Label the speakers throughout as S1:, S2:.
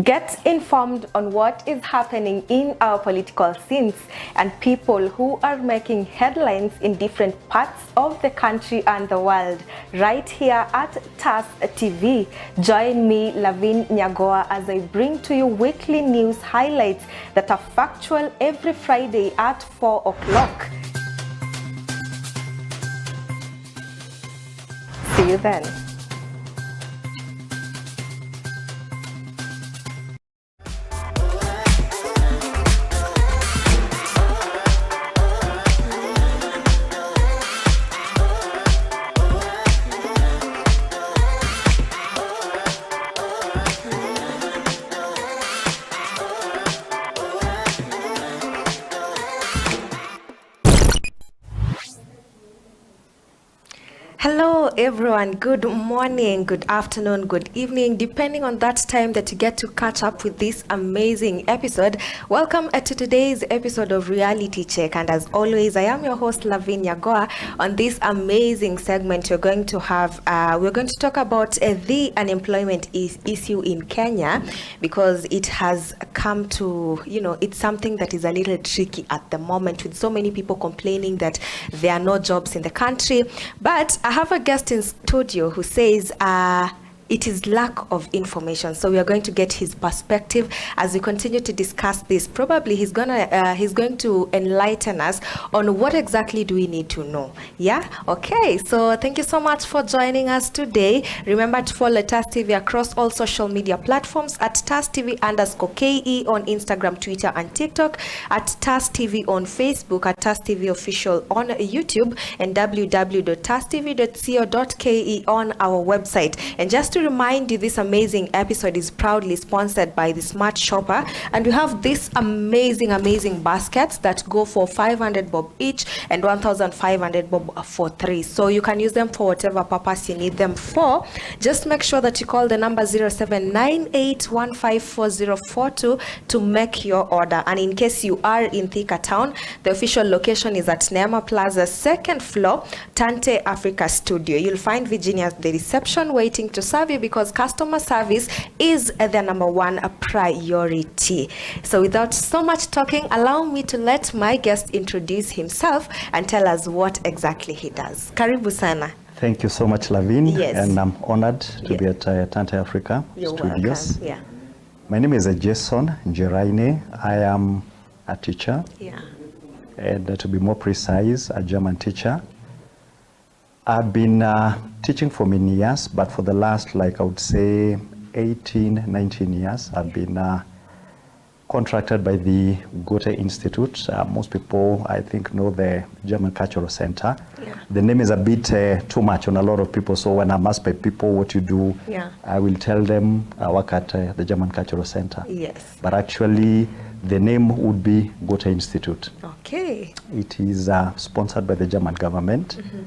S1: Get informed on what is happening in our political scenes and people who are making headlines in different parts of the country and the world, right here at TAS TV. Join me, LAVIN NYAGOWA, as I bring to you weekly news highlights that are factual every Friday at 4 o'clock. See you then. Hello everyone, good morning, good afternoon, good evening, depending on that time that you get to catch up with this amazing episode. Welcome to today's episode of Reality Check, and as always, I am your host LAVIN NYAGOWA. On this amazing segment, we're going to talk about the unemployment issue in Kenya, because it has come to, it's something that is a little tricky at the moment, with so many people complaining that there are no jobs in the country. But I have a guest in studio who says it is lack of information. So we are going to get his perspective as we continue to discuss this. Probably he's going to enlighten us on what exactly do we need to know. Yeah? Okay. So thank you so much for joining us today. Remember to follow TAS TV across all social media platforms at TAS TV_KE on Instagram, Twitter, and TikTok, at TAS TV on Facebook, at TAS TV Official on YouTube, and www.tastv.co.ke on our website. And just to remind you, this amazing episode is proudly sponsored by the Smart Shopper, and we have these amazing baskets that go for 500 bob each and 1,500 bob for 3. So you can use them for whatever purpose you need them for. Just make sure that you call the number 0798154042 to make your order. And in case you are in Thika Town, the official location is at Neema Plaza, 2nd floor, Tante Africa Studio. You'll find Virginia at the reception waiting to serve you, because customer service is the #1 priority. So without so much talking, allow me to let my guest introduce himself and tell us what exactly he does. Karibu sana.
S2: Thank you so much, LAVIN.
S1: Yes.
S2: And I'm honored to be at Tante Africa
S1: You're
S2: Studios.
S1: welcome. Yeah.
S2: My name is Jason Njeraine. I am a teacher.
S1: Yeah.
S2: And to be more precise, a German teacher. I've been teaching for many years, but for the last, I would say, 18, 19 years, I've been contracted by the Goethe Institute. Most people, I think, know the German Cultural Center. Yeah. The name is a bit too much on a lot of people, so when I'm asked by people what you do, I will tell them I work at the German Cultural Center.
S1: Yes.
S2: But actually, the name would be Goethe Institute.
S1: Okay.
S2: It is sponsored by the German government. Mm-hmm.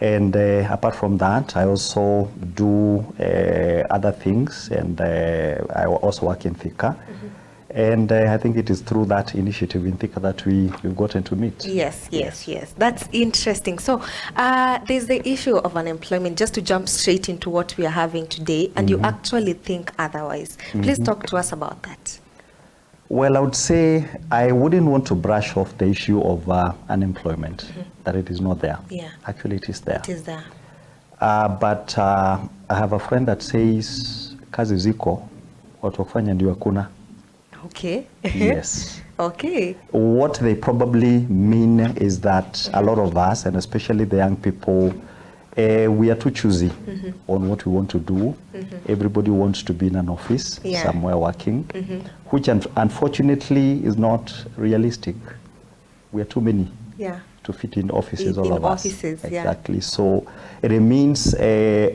S2: And apart from that, I also do other things, and I also work in Thika. Mm-hmm. And I think it is through that initiative in Thika that we've gotten to meet.
S1: Yes. That's interesting. So there's the issue of unemployment, just to jump straight into what we are having today, and you actually think otherwise. Please talk to us about that.
S2: Well, I would say I wouldn't want to brush off the issue of unemployment, that it is not there.
S1: Yeah.
S2: Actually, it is there.
S1: It is there.
S2: But I have a friend that says, kazi ziko, watu kufanya ndio hakuna.
S1: Okay.
S2: Yes.
S1: Okay.
S2: What they probably mean is that a lot of us, and especially the young people, we are too choosy on what we want to do. Everybody wants to be in an office, somewhere working, which unfortunately is not realistic. We are too many to fit in offices, all of us. Exactly. So it means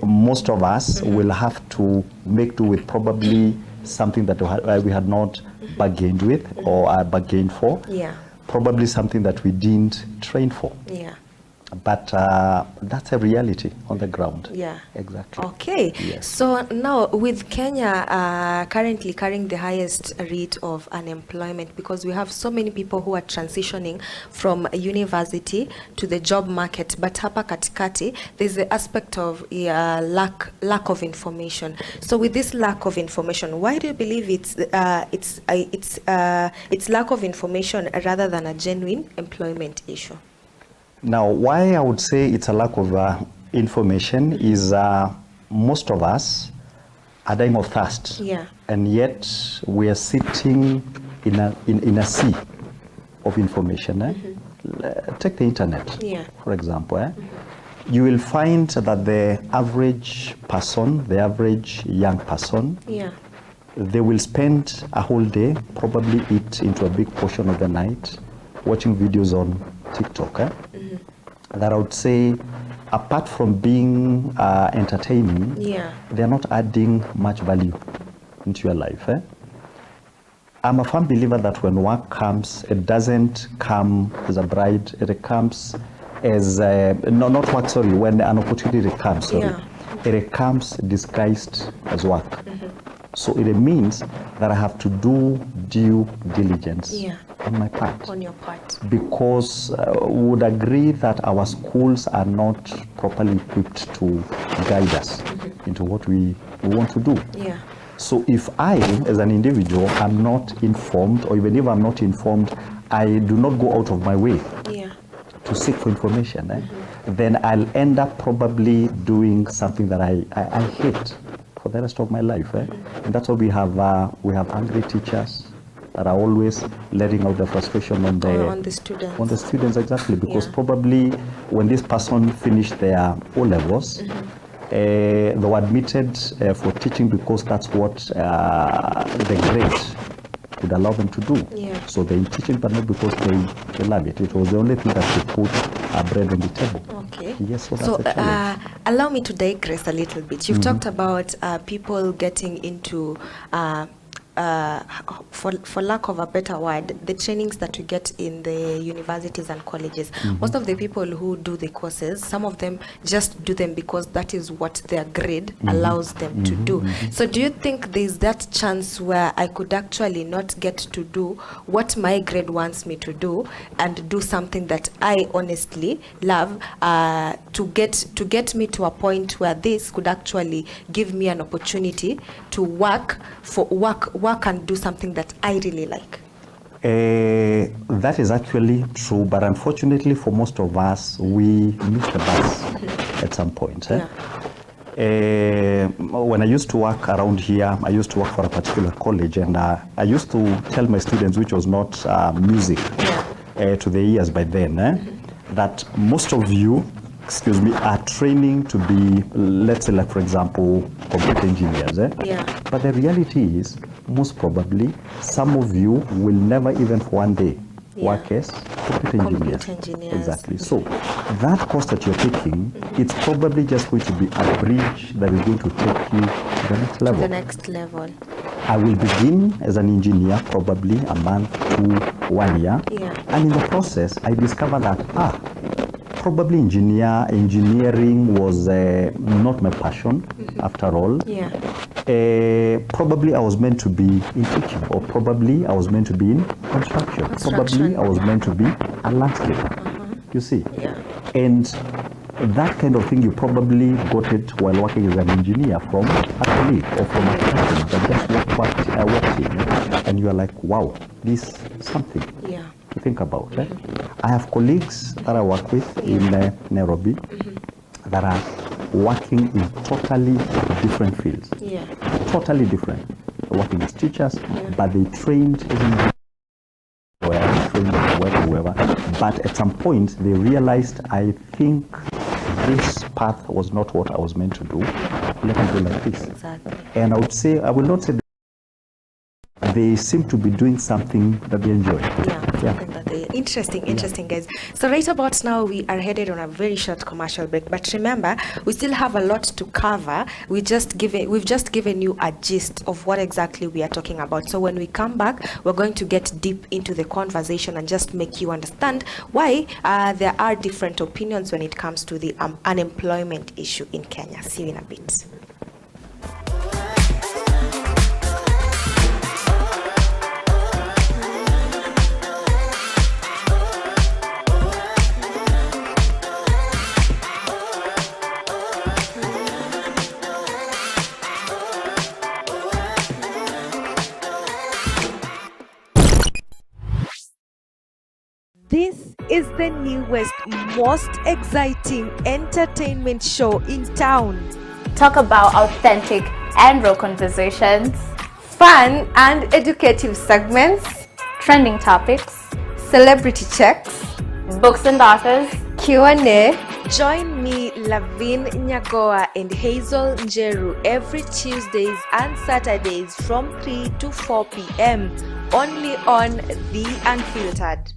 S2: most of us will have to make do with probably something that we had not bargained with or bargained for. Yeah. Probably something that we didn't train for. Yeah. But that's a reality on the ground.
S1: Yeah.
S2: Exactly.
S1: Okay.
S2: Yes.
S1: So now with Kenya currently carrying the highest rate of unemployment, because we have so many people who are transitioning from university to the job market, but hapa katikati there's the aspect of lack of information. So with this lack of information, why do you believe it's lack of information rather than a genuine employment issue?
S2: Now, why I would say it's a lack of information is most of us are dying of thirst.
S1: Yeah.
S2: And yet we are sitting in a sea of information. Take the internet, for example. You will find that the average person, the average young person, they will spend a whole day, probably eat into a big portion of the night, watching videos on TikTok. That I would say, apart from being entertaining, they're not adding much value into your life. I'm a firm believer that when work comes, it doesn't come as a bride, it comes as not work, sorry, when an opportunity comes, it comes disguised as work. So it means that I have to do due diligence on my part.
S1: On your part.
S2: Because we would agree that our schools are not properly equipped to guide us into what we want to do. So if I, as an individual, am not informed, or even if I'm not informed, I do not go out of my way to seek for information, then I'll end up probably doing something that I hate for the rest of my life. And that's why we have angry teachers that are always letting out the frustration on the
S1: students.
S2: On the students, exactly, because probably when this person finished their O-levels, they were admitted for teaching because that's what the grade would allow them to do. So they're in teaching, but not because they love it. It was the only thing that could put bread on the table.
S1: Okay.
S2: Yes, so that's a challenge.
S1: Allow me to digress a little bit. You've talked about people getting into for lack of a better word, the trainings that we get in the universities and colleges. Most of the people who do the courses, some of them just do them because that is what their grade allows them to do. So do you think there's that chance where I could actually not get to do what my grade wants me to do and do something that I honestly love to get me to a point where this could actually give me an opportunity to work and do something that I really like?
S2: That is actually true, but unfortunately for most of us, we miss the bus at some point. When I used to work around here, I used to work for a particular college, and I used to tell my students, which was not music to the ears by then, that most of you, are training to be, let's say, like, for example, computer engineers. But the reality is, most probably, some of you will never even for one day work as computer engineers. Exactly. So that course that you're taking, it's probably just going to be a bridge that is going to take you to the next level.
S1: To the next level.
S2: I will begin as an engineer, probably a month to 1 year. And in the process, I discovered that, probably engineering was not my passion after all. Probably I was meant to be in teaching, or probably I was meant to be in construction. Probably I was meant to be a landscaper. You see? And that kind of thing, you probably got it while working as an engineer from a colleague or from a person that just worked in, and you are like, wow, this is something to think about. I have colleagues that I work with in Nairobi that are working in totally different fields. Totally different. They're working as teachers, but they trained as whoever. But at some point, they realized, I think this path was not what I was meant to do. Let me go like this. And I would say, I will not say they seem to be doing something that they enjoy.
S1: Interesting, guys. So right about now, we are headed on a very short commercial break. But remember, we still have a lot to cover. We've just given you a gist of what exactly we are talking about. So when we come back, we're going to get deep into the conversation and just make you understand why there are different opinions when it comes to the unemployment issue in Kenya. See you in a bit. This is the newest, most exciting entertainment show in town.
S3: Talk about authentic and real conversations,
S1: fun and educative segments,
S3: trending topics,
S1: celebrity checks,
S3: books and authors,
S1: Q&A. Join me, LAVIN NYAGOWA and Hazel Njeru every Tuesdays and Saturdays from 3 to 4 p.m. only on The Unfiltered.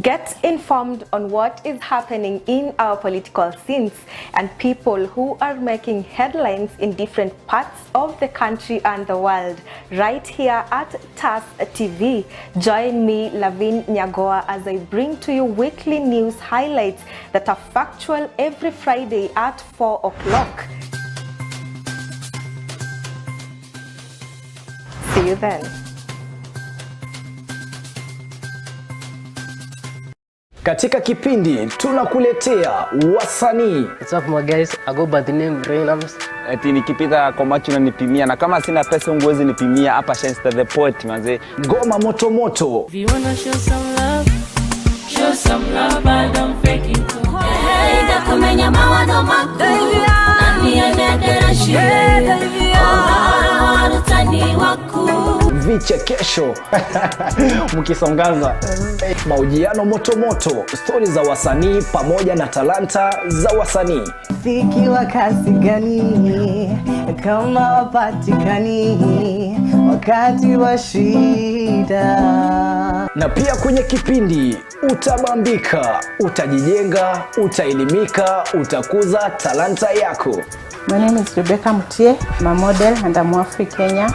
S1: Get informed on what is happening in our political scenes and people who are making headlines in different parts of the country and the world, right here at TAS TV. Join me, LAVIN NYAGOWA, as I bring to you weekly news highlights that are factual every Friday at 4 o'clock. See you then.
S4: Katika kipindi tunakuletea wasanii.
S5: What's up my guys, I go by the name Reynams.
S6: Eti nikipita kwa macho unanipimia na kama sina pesa ungewezi nipimia hapa Shensta the Poet manze.
S4: Ngoma moto moto.
S7: If you wanna show some love, but don't fake it too. Hey, ndakumenya mawazo makuu. Nani anadera shule. Oh, utani waku.
S4: Vichekesho mkisongaza, mahojiano moto moto, stori za wasanii pamoja na talanta za wasanii.
S8: Muziki wa kasi gani kama wapatikani wakati wa shida.
S4: Na pia kwenye kipindi utabambika, utajijenga, utaelimika, utakuza talanta yako.
S9: My name is Rebecca Mutie, I'm a model and I'm Afri Kenya.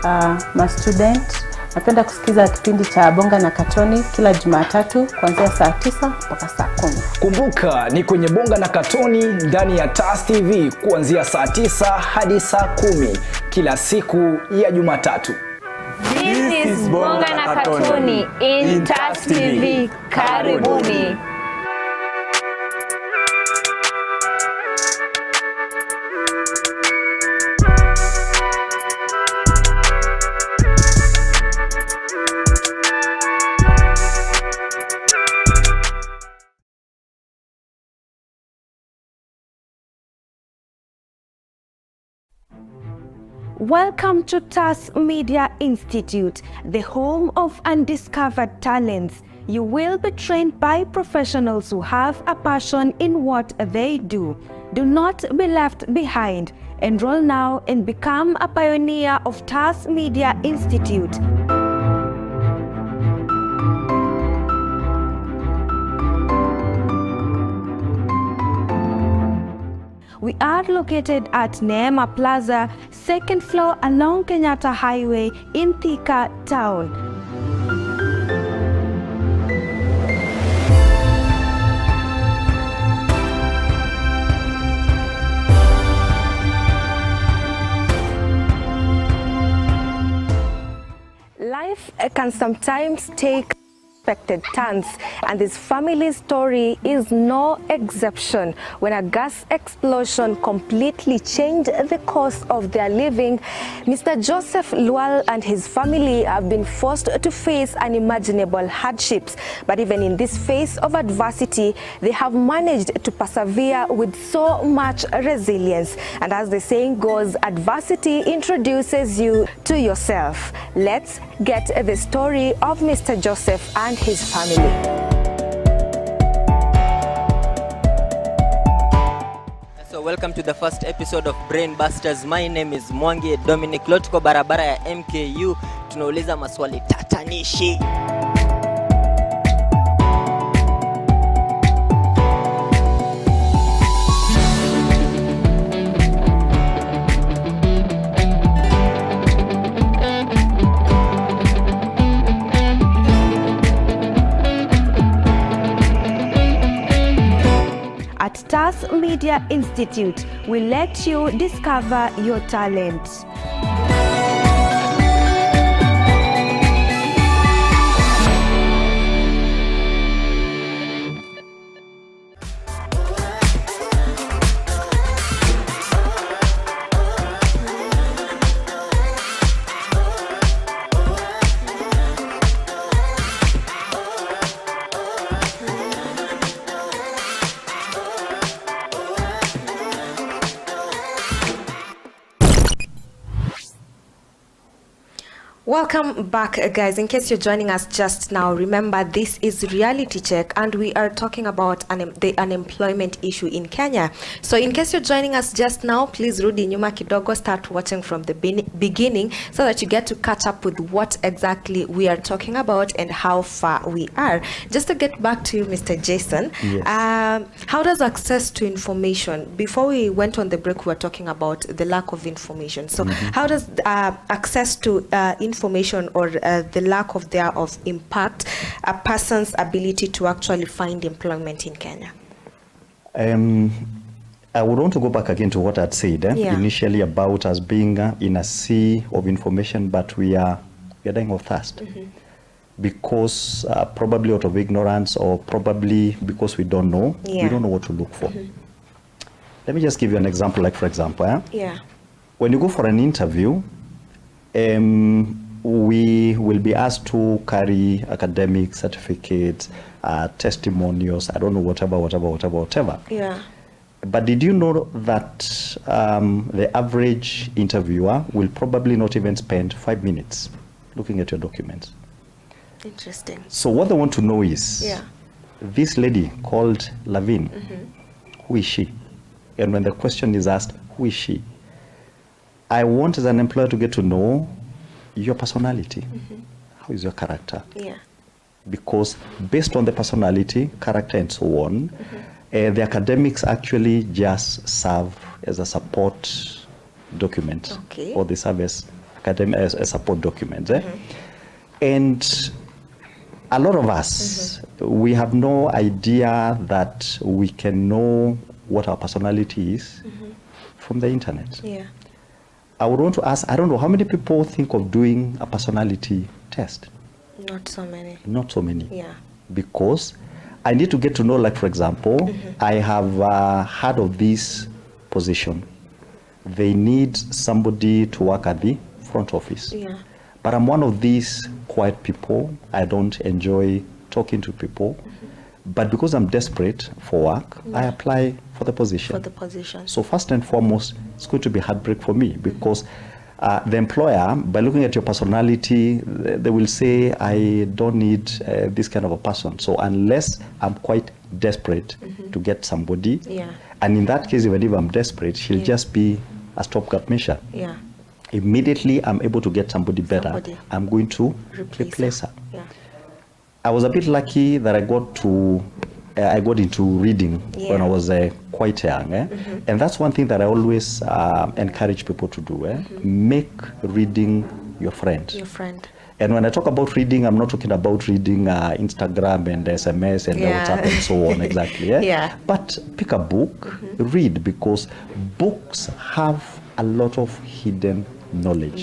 S9: I'm a student. Napenda kusikiza kipindi cha Bonga na Katoni kila Jumatatu kuanzia saa 9 mpaka saa 10.
S4: Kumbuka ni kwenye Bonga na Katoni ndani ya TAS TV kuanzia saa 9 hadi saa 10 kila siku ya Jumatatu.
S3: This is Bonga na Katoni in TAS TV. Karibuni.
S1: Welcome to TAS Media Institute, the home of undiscovered talents. You will be trained by professionals who have a passion in what they do. Do not be left behind. Enroll now and become a pioneer of TAS Media Institute. We are located at Neema Plaza, 2nd floor along Kenyatta Highway in Thika Town. Life can sometimes take unexpected turns, and this family's story is no exception. When a gas explosion completely changed the course of their living, Mr. Joseph Lual and his family have been forced to face unimaginable hardships. But even in this phase of adversity, they have managed to persevere with so much resilience. And as the saying goes, adversity introduces you to yourself. Let's get the story of Mr. Joseph and his family.
S10: So welcome to the first episode of Brain Busters. My name is Mwangi Dominic. Leo tuko barabara ya MKU, tunauliza maswali tatanishi.
S1: At TAS Media Institute, we let you discover your talent. Welcome back, guys. In case you're joining us just now, remember this is Reality Check and we are talking about the unemployment issue in Kenya. So in case you're joining us just now, please rudi nyuma kidogo, start watching from the beginning so that you get to catch up with what exactly we are talking about and how far we are. Just to get back to you, Mr. Jason,
S2: Yes.
S1: how does access to information, before we went on the break, we were talking about the lack of information. So how does access to information or the lack of thereof impact a person's ability to actually find employment in Kenya?
S2: I would want to go back again to what I'd said initially about us being in a sea of information, but we are dying of thirst. Because probably out of ignorance or probably because we don't know what to look for. Let me just give you an example, like for example, when you go for an interview, we will be asked to carry academic certificates, testimonials, I don't know, whatever.
S1: Yeah.
S2: But did you know that the average interviewer will probably not even spend 5 minutes looking at your documents?
S1: Interesting.
S2: So what they want to know is, this lady called LAVIN, who is she? And when the question is asked, who is she? I want as an employer to get to know your personality. How is your character?
S1: Yeah.
S2: Because based on the personality, character and so on, the academics actually just serve as a support document.
S1: Okay.
S2: Or they serve as a support document. And a lot of us, we have no idea that we can know what our personality is from the internet.
S1: Yeah.
S2: I would want to ask, I don't know, how many people think of doing a personality test?
S1: Not so many.
S2: Not so many.
S1: Yeah.
S2: Because I need to get to know, like for example, I have heard of this position. They need somebody to work at the front office.
S1: Yeah.
S2: But I'm one of these quiet people. I don't enjoy talking to people. But because I'm desperate for work, I apply for the position.
S1: For the position.
S2: So first and foremost, it's going to be heartbreak for me because the employer, by looking at your personality, they will say, I don't need this kind of a person. So unless I'm quite desperate to get somebody, and in that case, even if I'm desperate, she'll just be a stopgap measure.
S1: Yeah.
S2: Immediately I'm able to get somebody better, I'm going to replace her.
S1: Yeah.
S2: I was a bit lucky that I got into reading when I was quite young. And that's one thing that I always encourage people to do. Make reading your friend.
S1: Your friend.
S2: And when I talk about reading, I'm not talking about reading Instagram and SMS and WhatsApp and so on, exactly. But pick a book, read, because books have a lot of hidden knowledge.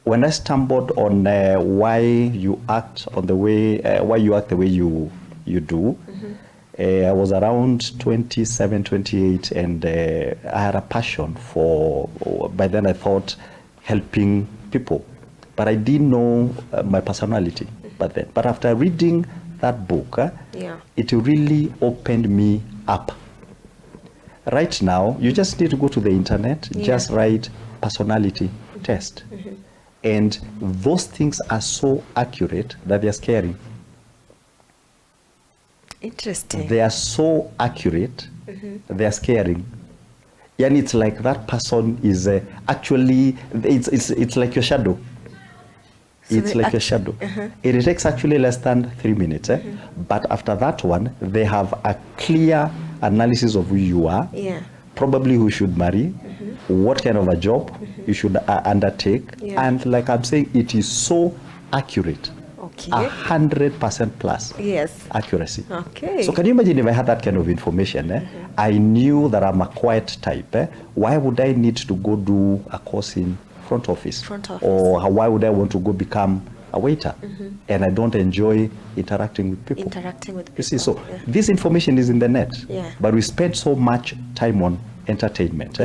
S2: when I stumbled on why you act the way you do, I was around 27, 28, and I had a passion for, by then I thought, helping people. But I didn't know my personality but then. But after reading that book, it really opened me up. Right now, you just need to go to the internet, just write personality test. And those things are so accurate that they're scary.
S1: Interesting.
S2: They are so accurate, they're scaring. And it's like that person is actually, it's like your shadow. So it's like a shadow. It takes actually less than 3 minutes. But after that one, they have a clear analysis of who you are, probably who you should marry, what kind of a job you should undertake. And like I'm saying, it is so accurate. 100% plus accuracy. So can you imagine if I had that kind of information? I knew that I'm a quiet type. Why would I need to go do a course in front office? Or why would I want to go become a waiter? And I don't enjoy interacting with people. You see, so this information is in the net, but we spend so much time on entertainment,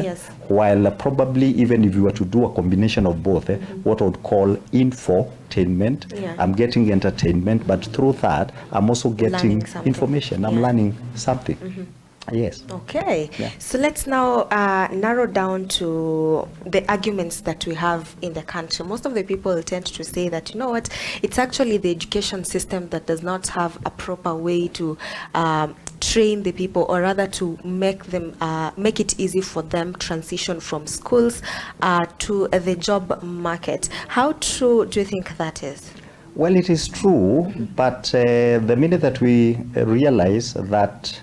S2: while probably even if you were to do a combination of both, what I would call infotainment, I'm getting entertainment, but through that I'm also getting information. I'm learning something. Yes.
S1: Okay. So let's now narrow down to the arguments that we have in the country. Most of the people tend to say that, you know what, it's actually the education system that does not have a proper way to train the people, or rather to make them make it easy for them transition from schools to the job market. How true do you think that is?
S2: Well, it is true, but the minute that we realize that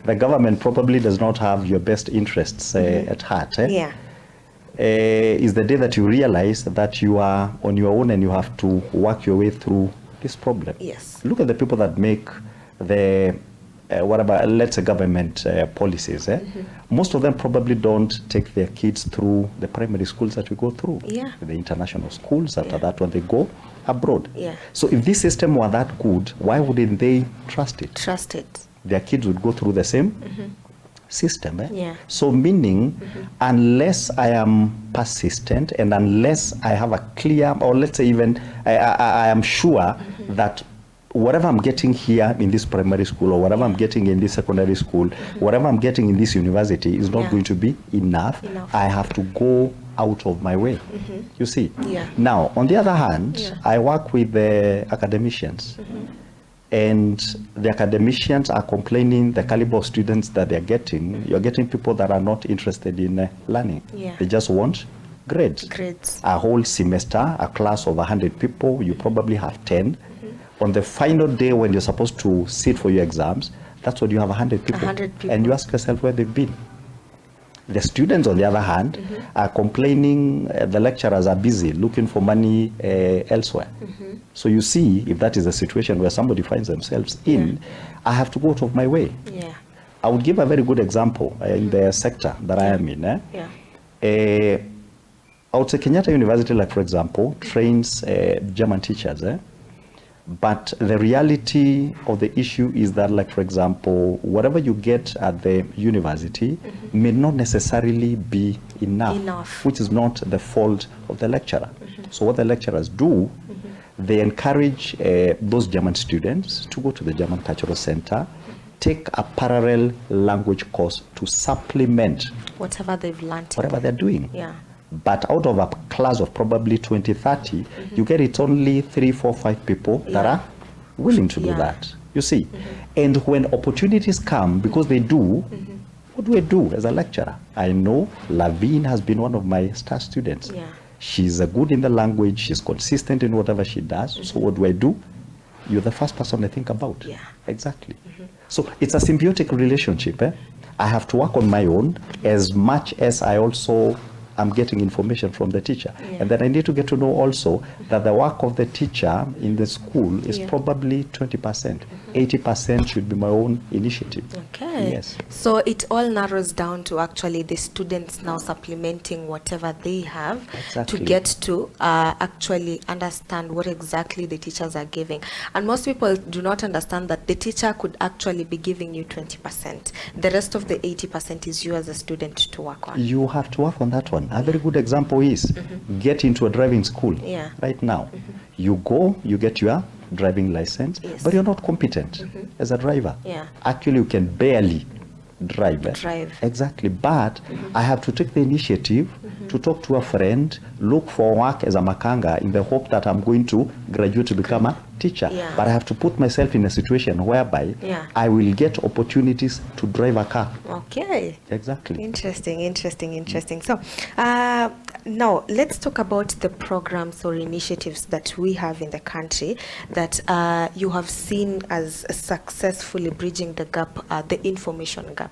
S2: the government probably does not have your best interests at heart, is the day that you realize that you are on your own and you have to work your way through this problem. Look at the people that make the whatever, let's say, government policies. Most of them probably don't take their kids through the primary schools that we go through, the international schools. After that, when they go abroad. So if this system were that good, why wouldn't they trust it? Their kids would go through the same system. So meaning, unless I am persistent and unless I have a clear, or let's say even I am sure that whatever I'm getting here in this primary school, or whatever I'm getting in this secondary school, whatever I'm getting in this university is not going to be enough. I have to go out of my way. You see? Now, on the other hand, I work with the academicians. And the academicians are complaining the caliber of students that they're getting. You're getting people that are not interested in learning. They just want grades. A whole semester, a class of 100 people, you probably have 10. On the final day when you're supposed to sit for your exams, that's when you have 100 people. And you ask yourself where they've been. The students, on the other hand, are complaining the lecturers are busy looking for money elsewhere. So you see, if that is a situation where somebody finds themselves in, I have to go out of my way. I would give a very good example in the sector that I am in. I would say Kenyatta University, like for example, trains German teachers. But the reality of the issue is that, like for example, whatever you get at the university may not necessarily be enough, which is not the fault of the lecturer. So what the lecturers do, they encourage those German students to go to the German Cultural Center, take a parallel language course to supplement
S1: whatever they've learned,
S2: whatever they're doing. But out of a class of probably 20, 30, you get it only 3, 4, 5 people that are willing to do that. You see? And when opportunities come, because they do, what do I do as a lecturer? I know Lavin has been one of my star students. She's good in the language, she's consistent in whatever she does. So what do? You're the first person I think about. Exactly. So it's a symbiotic relationship. I have to work on my own as much as I also I'm getting information from the teacher. And then I need to get to know also that the work of the teacher in the school is probably 20%. 80% should be my own initiative.
S1: Okay.
S2: Yes.
S1: So it all narrows down to actually the students now supplementing whatever they have to get to actually understand what exactly the teachers are giving. And most people do not understand that the teacher could actually be giving you 20%. The rest of the 80% is you as a student to work on.
S2: You have to work on that one. A very good example is get into a driving school right now. You go, you get your driving license, but you're not competent as a driver. Actually, you can barely drive. Exactly. But I have to take the initiative to talk to a friend, look for work as a makanga in the hope that I'm going to graduate to become a teacher. But I have to put myself in a situation whereby I will get opportunities to drive a car.
S1: Okay.
S2: Exactly.
S1: Interesting. So now let's talk about the programs or initiatives that we have in the country that you have seen as successfully bridging the gap, the information gap.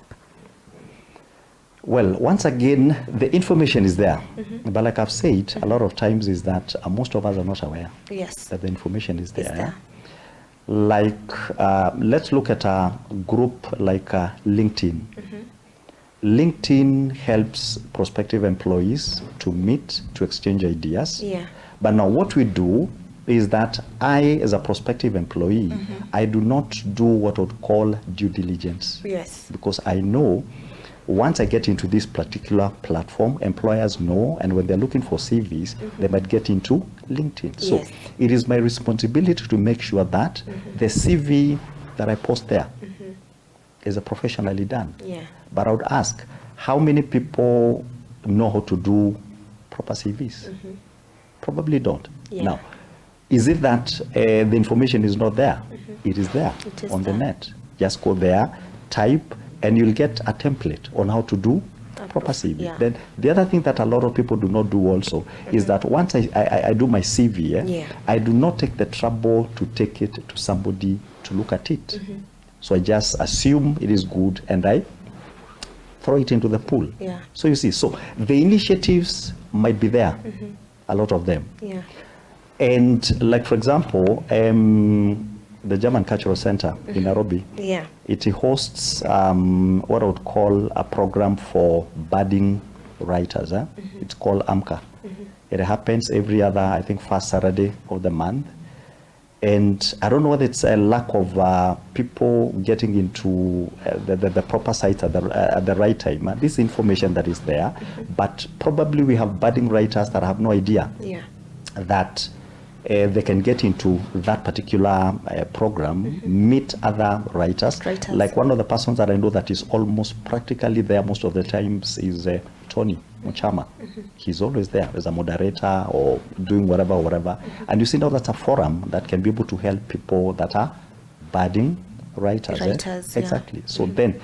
S2: Well, once again, the information is there. But like I've said, a lot of times is that most of us are not aware that the information is there. Like, let's look at a group like LinkedIn. LinkedIn helps prospective employees to meet, to exchange ideas. But now what we do is that I, as a prospective employee, I do not do what I would call due diligence. Because I know once I get into this particular platform, employers know, and when they're looking for CVs, they might get into LinkedIn. So it is my responsibility to make sure that the CV that I post there is professionally done. But I would ask, how many people know how to do proper CVs? Probably don't. Now, is it that the information is not there? It is there on the net. Just go there, type, and you'll get a template on how to do proper CV. Then the other thing that a lot of people do not do also is that once I do my CV, I do not take the trouble to take it to somebody to look at it. So I just assume it is good and I throw it into the pool. So you see, so the initiatives might be there, a lot of them. And like, for example, the German Cultural Center in Nairobi, it hosts what I would call a program for budding writers. It's called AMCA. It happens every other, I think, first Saturday of the month. And I don't know whether it's a lack of people getting into the proper sites at the right time. This information that is there, but probably we have budding writers that have no idea that they can get into that particular program, meet other writers. Like one of the persons that I know that is almost practically there most of the times is Tony Muchama. He's always there as a moderator or doing whatever. And you see now that's a forum that can be able to help people that are budding writers. Exactly. So then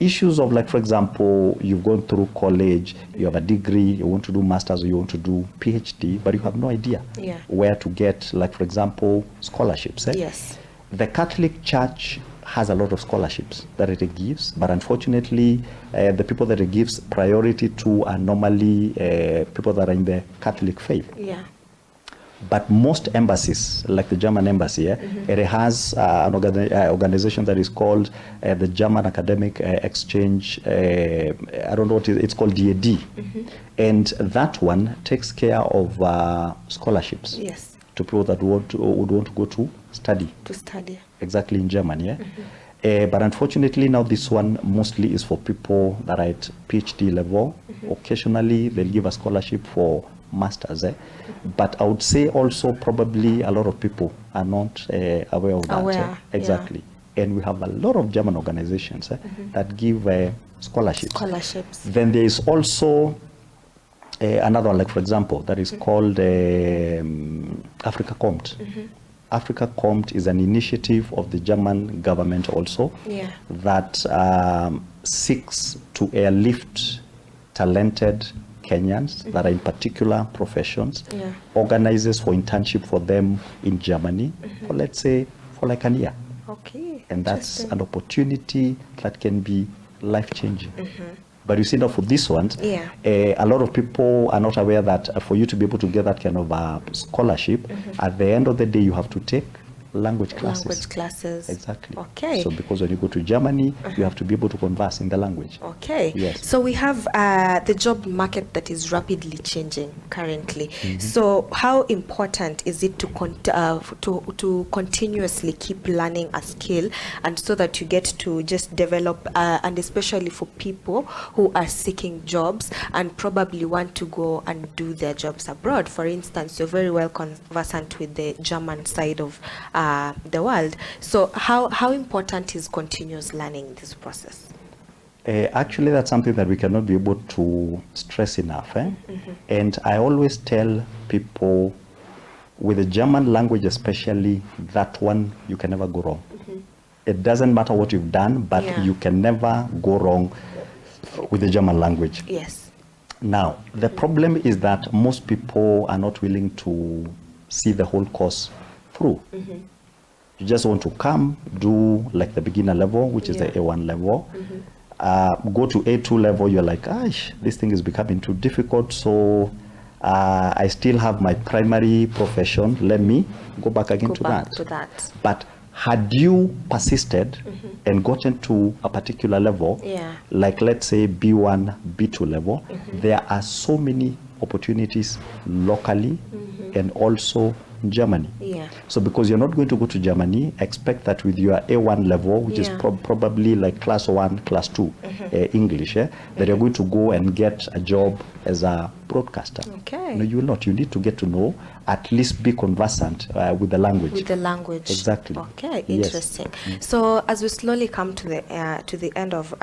S2: issues of, like, for example, you've gone through college, you have a degree, you want to do masters or you want to do PhD, but you have no idea where to get, like, for example, scholarships. The Catholic Church has a lot of scholarships that it gives, but unfortunately, the people that it gives priority to are normally people that are in the Catholic faith. But most embassies, like the German embassy, it has an organization that is called the German Academic Exchange, I don't know what it's called, DAD. And that one takes care of scholarships to people that would want to go to study. Exactly, in Germany. But unfortunately now this one mostly is for people that are at PhD level. Occasionally they'll give a scholarship for masters, but I would say also probably a lot of people are not aware of that. Exactly. And we have a lot of German organizations that give scholarships. Then there is also another one, like, for example, that is called Africa Compt. Africa Compt is an initiative of the German government also that seeks to airlift talented Kenyans that are in particular professions, organizes for internship for them in Germany for, let's say, for like a year. And that's an opportunity that can be life-changing. But you see now for this one, a lot of people are not aware that for you to be able to get that kind of scholarship, at the end of the day, you have to take language classes.
S1: Language classes.
S2: Exactly.
S1: Okay.
S2: So because when you go to Germany, you have to be able to converse in the language.
S1: Okay.
S2: Yes.
S1: So we have the job market that is rapidly changing currently. So how important is it to continuously keep learning a skill, and so that you get to just develop, and especially for people who are seeking jobs and probably want to go and do their jobs abroad. For instance, you're very well conversant with the German side of the world. So how important is continuous learning in this process?
S2: Actually, that's something that we cannot be able to stress enough. And I always tell people, with the German language especially, that one you can never go wrong. It doesn't matter what you've done, but you can never go wrong with the German language.
S1: Yes.
S2: Now, the problem is that most people are not willing to see the whole course through. You just want to come, do like the beginner level, which is the A1 level. Go to A2 level, you're like, gosh, this thing is becoming too difficult, so I still have my primary profession. Let me go back again to that. But had you persisted and gotten to a particular level, like let's say B1, B2 level, there are so many opportunities locally and also in Germany. So because you're not going to go to Germany, expect that with your A1 level, which is probably like class 1, class 2 English, that you're going to go and get a job as a broadcaster.
S1: Okay.
S2: No, you will not. You need to get to know, at least be conversant with the language.
S1: With the language.
S2: Exactly.
S1: Okay, interesting. So as we slowly come to the end of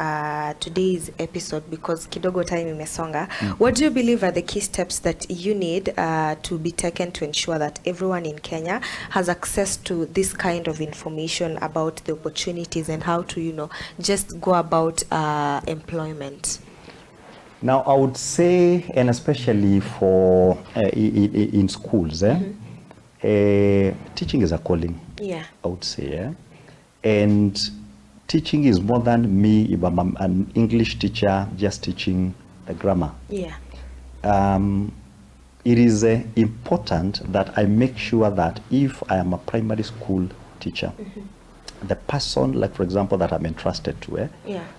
S1: today's episode, because kidogo time imesonga, what do you believe are the key steps that you need to be taken to ensure that everyone in Kenya has access to this kind of information about the opportunities and how to, just go about employment?
S2: Now, I would say, and especially for in schools, teaching is a calling. I would say, and teaching is more than me if I'm an English teacher just teaching the grammar. It is important that I make sure that if I am a primary school teacher, the person, like for example, that I'm entrusted to,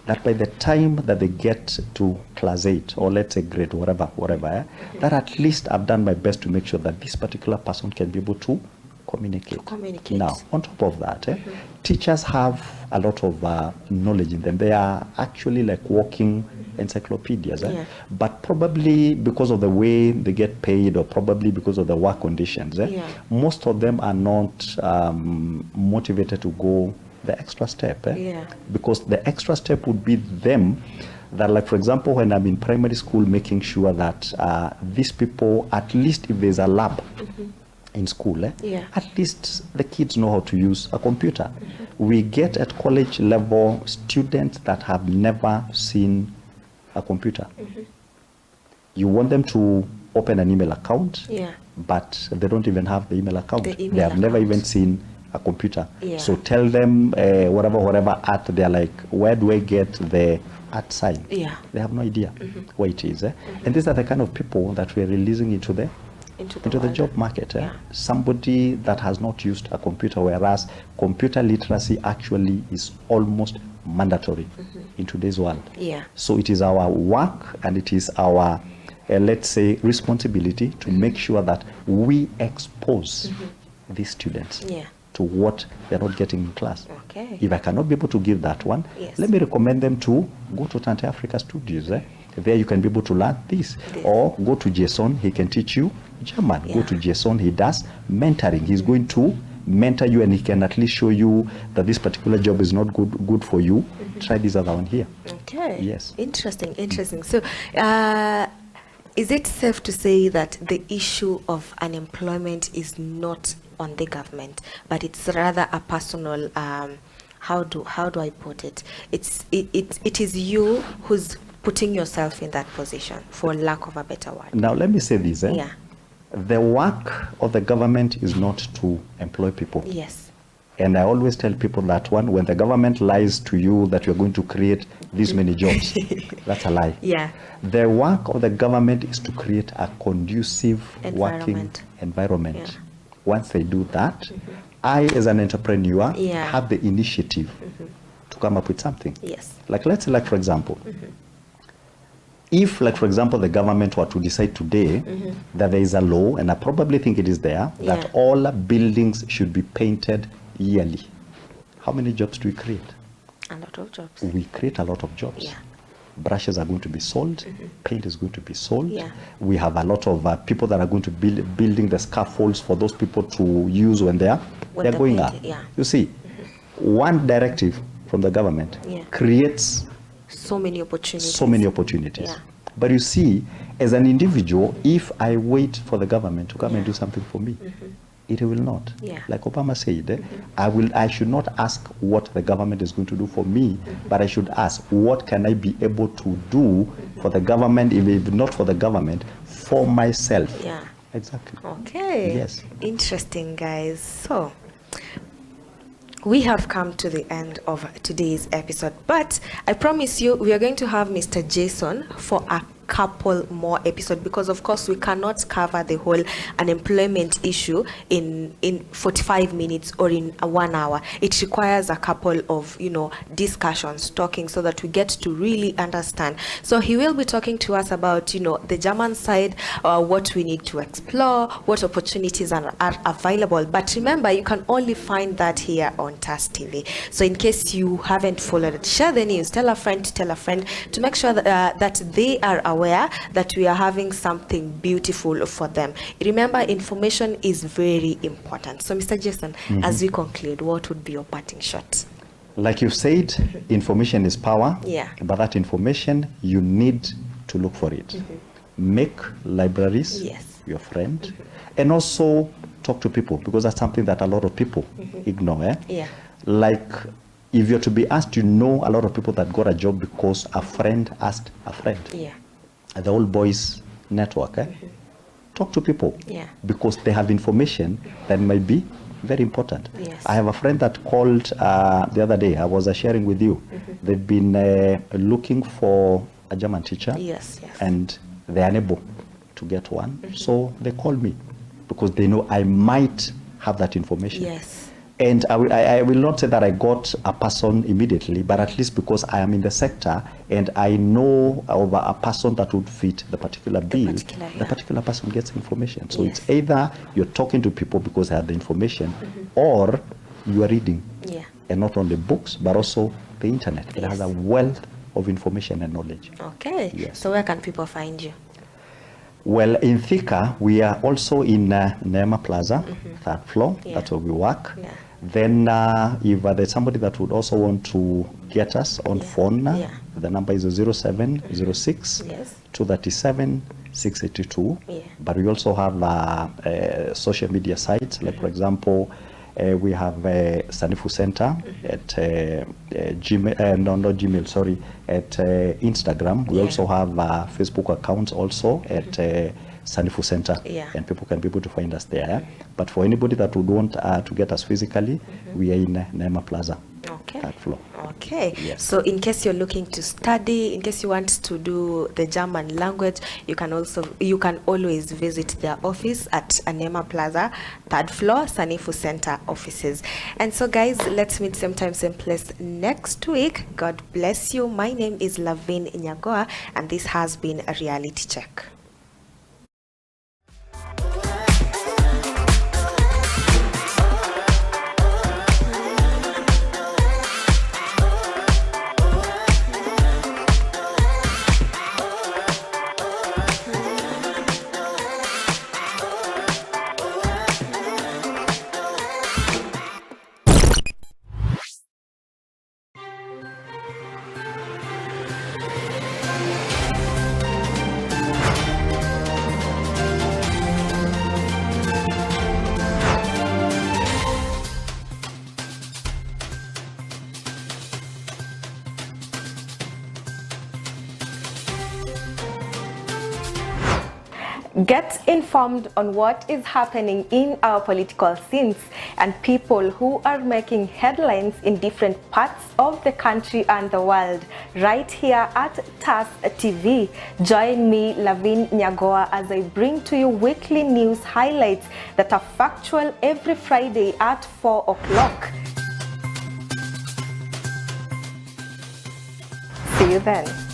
S2: that by the time that they get to class 8 or let's say grade whatever, that at least I've done my best to make sure that this particular person can be able to communicate. Now, on top of that, teachers have a lot of knowledge in them. They are actually like walking encyclopedias, but probably because of the way they get paid or probably because of the work conditions, most of them are not motivated to go the extra step, because the extra step would be them that, like for example, when I'm in primary school, making sure that these people, at least if there's a lab in school, at least the kids know how to use a computer. We get at college level students that have never seen a computer. You want them to open an email account, but they don't even have the email account. They have never even seen a computer. So tell them whatever art, they're like, where do I get the art sign? They have no idea where it is. And these are the kind of people that we're releasing into the job market. Somebody that has not used a computer, whereas computer literacy actually is almost mandatory in today's world. So it is our work and it is our let's say responsibility to make sure that we expose these students to what they're not getting in class. If I cannot be able to give that one, let me recommend them to go to Tante Africa Studios. There you can be able to learn this. Or go to Jason, he can teach you German. Go to Jason, he does mentoring. He's going to mentor you and he can at least show you that this particular job is not good for you. Try this other one here.
S1: Okay.
S2: Yes.
S1: Interesting. So is it safe to say that the issue of unemployment is not on the government, but it's rather a personal how do I put it? It is you who's putting yourself in that position, for lack of a better word.
S2: Now let me say this. The work of the government is not to employ people. And I always tell people that when the government lies to you that you're going to create this many jobs, that's a lie.
S1: Yeah.
S2: The work of the government is to create a conducive working environment.
S1: Yeah.
S2: Once they do that, I, as an entrepreneur, have the initiative to come up with something.
S1: Yes.
S2: Like, let's say, like, for example, if, like, for example, the government were to decide today that there is a law, and I probably think it is there, that all buildings should be painted yearly. How many jobs do we create?
S1: A lot of jobs.
S2: We create a lot of jobs.
S1: Yeah.
S2: Brushes are going to be sold, paint is going to be sold. Yeah. We have a lot of people that are going to be building the scaffolds for those people to use when they're going up.
S1: Yeah.
S2: You see, one directive from the government creates
S1: so many opportunities.
S2: So many opportunities.
S1: Yeah.
S2: But you see, as an individual, if I wait for the government to come and do something for me, it will not. Yeah. Like Obama said, I should not ask what the government is going to do for me, but I should ask what can I be able to do for the government, if not for the government, for myself.
S1: Yeah.
S2: Exactly.
S1: Okay.
S2: Yes.
S1: Interesting, guys. So we have come to the end of today's episode, but I promise you we are going to have Mr. Jason for a couple more episodes, because of course we cannot cover the whole unemployment issue in 45 minutes or in 1 hour. It requires a couple of discussions, talking, so that we get to really understand. So he will be talking to us about the German side, what we need to explore, what opportunities are available. But remember, you can only find that here on TAS TV. So in case you haven't followed it, share the news, tell a friend to make sure that they are aware that we are having something beautiful for them. Remember, information is very important. So Mr. Jason, as we conclude, what would be your parting shot?
S2: Like you said, information is power.
S1: Yeah.
S2: But that information, you need to look for it. Make libraries your friend, and also talk to people, because that's something that a lot of people ignore.
S1: Yeah.
S2: Like, if you're to be asked, a lot of people that got a job because a friend asked a friend.
S1: Yeah.
S2: The old boys network. Talk to people, because they have information that might be very important.
S1: Yes.
S2: I have a friend that called the other day. I was sharing with you. They've been looking for a German teacher, and they're unable to get one. So they called me because they know I might have that information.
S1: Yes.
S2: And I will not say that I got a person immediately, but at least because I am in the sector and I know of a person that would fit the particular bill, the particular person gets information. So it's either you're talking to people because they have the information, or you are reading. And not only books, but also the internet. It has a wealth of information and knowledge.
S1: Okay. Yes. So where can people find you?
S2: Well, in Thika, we are also in Neema Plaza, 3rd floor. That's where we work. Then if there's somebody that would also want to get us on phone, the number is 0706 237 682. But we also have social media sites, like for example, we have Sanifu Center at Gmail, not Gmail, sorry, at Instagram. We also have Facebook accounts also at Sanifu Center, and people can be able to find us there. But for anybody that would want to get us physically, we are in Neema Plaza, 3rd floor.
S1: Okay. Yes. So in case you're looking to study, in case you want to do the German language, you can always visit their office at Neema Plaza, 3rd floor, Sanifu Center offices. And so guys, let's meet same time, same place next week. God bless you. My name is LAVIN NYAGOWA, and this has been a reality check. Get informed on what is happening in our political scenes and people who are making headlines in different parts of the country and the world, right here at TAS TV. Join me, LAVIN NYAGOWA, as I bring to you weekly news highlights that are factual every Friday at 4 o'clock. See you then.